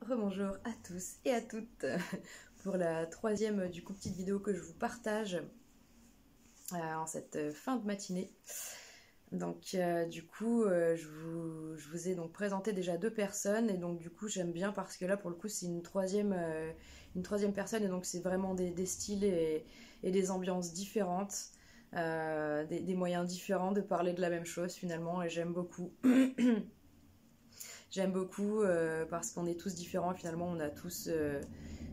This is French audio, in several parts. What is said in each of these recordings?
Rebonjour à tous et à toutes pour la troisième petite vidéo que je vous partage en cette fin de matinée. Donc je vous ai donc présenté déjà deux personnes et donc du coup j'aime bien parce que là pour le coup c'est une troisième personne et donc c'est vraiment des styles et des ambiances différentes, des moyens différents de parler de la même chose finalement et j'aime beaucoup. J'aime beaucoup parce qu'on est tous différents et finalement on a tous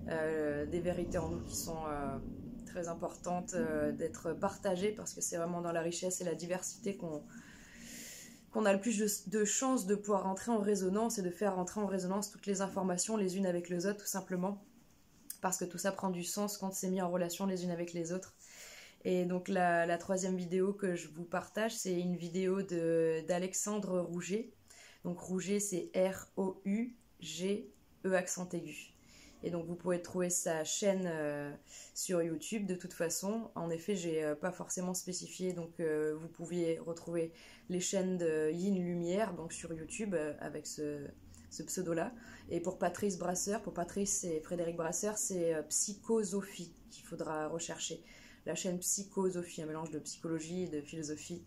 des vérités en nous qui sont très importantes d'être partagées parce que c'est vraiment dans la richesse et la diversité qu'on a le plus de chances de pouvoir rentrer en résonance et de faire rentrer en résonance toutes les informations les unes avec les autres tout simplement parce que tout ça prend du sens quand c'est mis en relation les unes avec les autres. Et donc la troisième vidéo que je vous partage c'est une vidéo d'Alexandre Rouget. Donc Rouget c'est R-O-U-G-E accent aigu. Et donc vous pouvez trouver sa chaîne sur YouTube de toute façon. En effet j'ai pas forcément spécifié donc vous pouviez retrouver les chaînes de Yin Lumière donc sur YouTube avec ce pseudo là. Et pour Patrice et Frédéric Brasseur c'est Psychosophie qu'il faudra rechercher. La chaîne Psychosophie, un mélange de psychologie et de philosophie.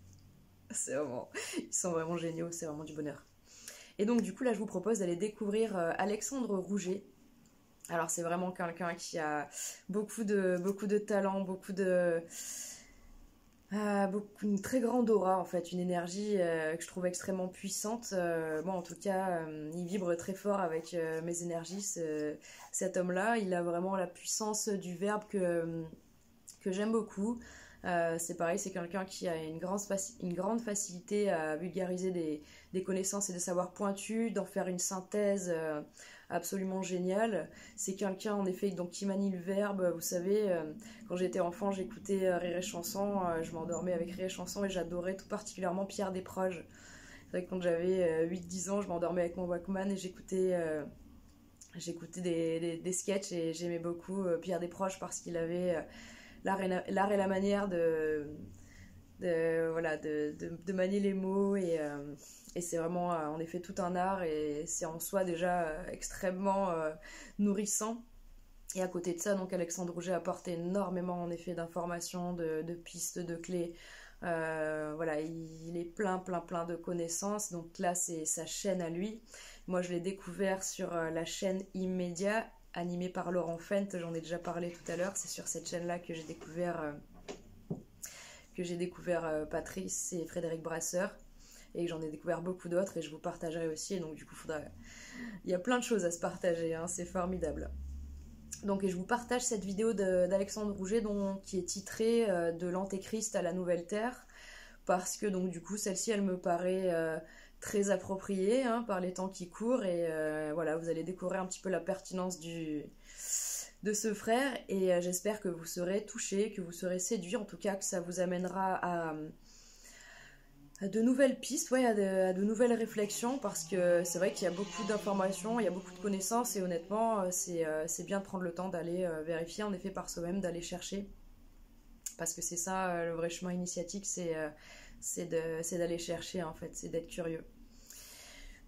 Ils sont vraiment géniaux, c'est vraiment du bonheur. Et donc du coup là je vous propose d'aller découvrir Alexandre Rouget. Alors c'est vraiment quelqu'un qui a beaucoup de talent, une très grande aura en fait, une énergie que je trouve extrêmement puissante. Moi en tout cas il vibre très fort avec mes énergies, cet homme-là. Il a vraiment la puissance du verbe que j'aime beaucoup. C'est pareil, c'est quelqu'un qui a une grande facilité à vulgariser des connaissances et des savoirs pointus, d'en faire une synthèse absolument géniale. C'est quelqu'un en effet donc, qui manie le verbe. Vous savez, quand j'étais enfant, j'écoutais Rire et Chanson, je m'endormais avec Rire et Chanson et j'adorais tout particulièrement Pierre Desproges. C'est vrai que quand j'avais 8-10 ans, je m'endormais avec mon Walkman et j'écoutais des sketchs et j'aimais beaucoup Pierre Desproges parce qu'il avait... l'art et la manière de manier les mots et c'est vraiment en effet tout un art et c'est en soi déjà extrêmement nourrissant. Et à côté de ça, donc Alexandre Rouget apporte énormément en effet d'informations, de pistes, de clés. Il est plein de connaissances. Donc là, c'est sa chaîne à lui. Moi, je l'ai découvert sur la chaîne Immédiat, animée par Laurent Fent, j'en ai déjà parlé tout à l'heure. C'est sur cette chaîne-là que j'ai découvert Patrice et Frédéric Brasseur. Et j'en ai découvert beaucoup d'autres et je vous partagerai aussi. Et donc du coup, il y a plein de choses à se partager, hein, c'est formidable. Donc et je vous partage cette vidéo d'Alexandre Rouget qui est titrée de l'Antéchrist à la Nouvelle Terre. Parce que donc du coup, celle-ci, elle me paraît... très approprié hein, par les temps qui courent et voilà, vous allez découvrir un petit peu la pertinence de ce frère et j'espère que vous serez touchés, que vous serez séduits, en tout cas que ça vous amènera à de nouvelles pistes, à de nouvelles réflexions parce que c'est vrai qu'il y a beaucoup d'informations, il y a beaucoup de connaissances et honnêtement c'est bien de prendre le temps d'aller vérifier en effet par soi-même, d'aller chercher parce que c'est ça le vrai chemin initiatique, c'est d'aller chercher en fait, c'est d'être curieux.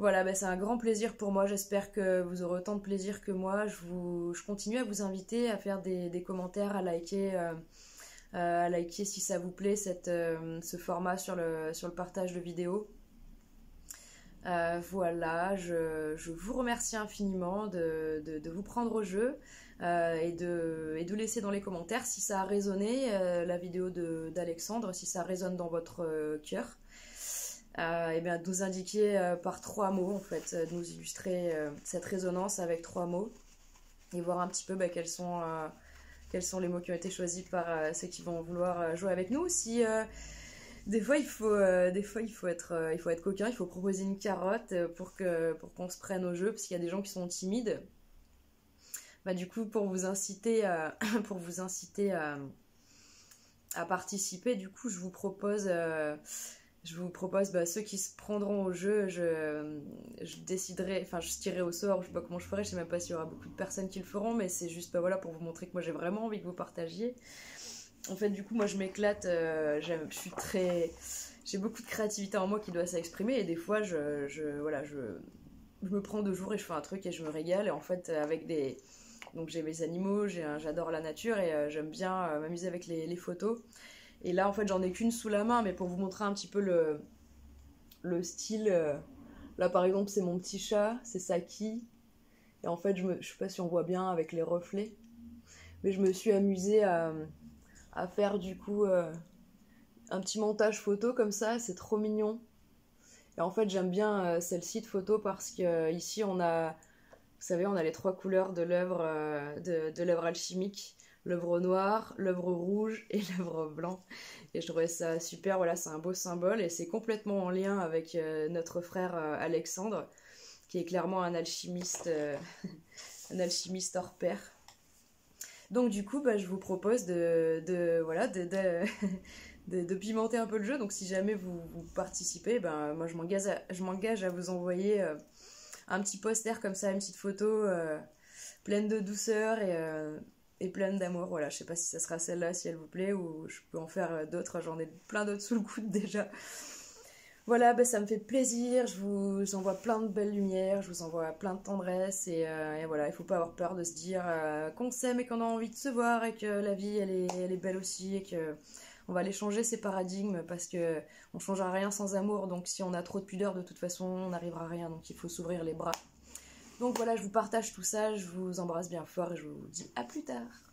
Voilà, c'est un grand plaisir pour moi, j'espère que vous aurez autant de plaisir que moi. Je continue à vous inviter à faire des commentaires, à liker si ça vous plaît ce format sur le partage de vidéos. Voilà, je vous remercie infiniment de vous prendre au jeu et de laisser dans les commentaires si ça a résonné, la vidéo d'Alexandre, si ça résonne dans votre cœur. Et bien de nous indiquer par 3 mots, en fait, de nous illustrer cette résonance avec 3 mots et voir un petit peu quels sont les mots qui ont été choisis par ceux qui vont vouloir jouer avec nous. Si des fois il faut être coquin, il faut proposer une carotte pour qu'on se prenne au jeu, parce qu'il y a des gens qui sont timides. Du coup, pour vous inciter à participer, du coup, je vous propose ceux qui se prendront au jeu, je déciderai, enfin je tirerai au sort, je sais pas comment je ferai, je sais même pas s'il y aura beaucoup de personnes qui le feront, mais c'est juste pour vous montrer que moi j'ai vraiment envie que vous partagiez. En fait, du coup, moi je m'éclate, j'ai beaucoup de créativité en moi qui doit s'exprimer et des fois je je me prends 2 jours et je fais un truc et je me régale. Et en fait, avec des... Donc j'ai mes animaux, j'adore la nature et j'aime bien m'amuser avec les photos. Et là, en fait, j'en ai qu'une sous la main, mais pour vous montrer un petit peu le style... Là, par exemple, c'est mon petit chat, c'est Saki. Et en fait, je sais pas si on voit bien avec les reflets, mais je me suis amusée à faire du coup un petit montage photo comme ça, c'est trop mignon. Et en fait, j'aime bien celle-ci de photo parce que ici on a, vous savez, on a les 3 couleurs de l'œuvre de l'œuvre alchimique, l'œuvre noire, l'œuvre rouge et l'œuvre blanc. Et je trouvais ça super, voilà, c'est un beau symbole et c'est complètement en lien avec notre frère Alexandre, qui est clairement un alchimiste, un alchimiste hors pair. Donc du coup, bah, je vous propose voilà, de pimenter un peu le jeu. Donc si jamais vous participez, ben, moi je m'engage à vous envoyer un petit poster comme ça, une petite photo pleine de douceur et pleine d'amour. Voilà, je sais pas si ça sera celle-là, si elle vous plaît, ou je peux en faire d'autres. J'en ai plein d'autres sous le coude déjà. Voilà, bah, ça me fait plaisir, je vous envoie plein de belles lumières, je vous envoie plein de tendresse et voilà, il faut pas avoir peur de se dire qu'on s'aime et qu'on a envie de se voir et que la vie elle est belle aussi et que on va aller changer ces paradigmes parce que on changera rien sans amour, donc si on a trop de pudeur de toute façon on n'arrivera à rien, donc il faut s'ouvrir les bras. Donc voilà, je vous partage tout ça, je vous embrasse bien fort et je vous dis à plus tard.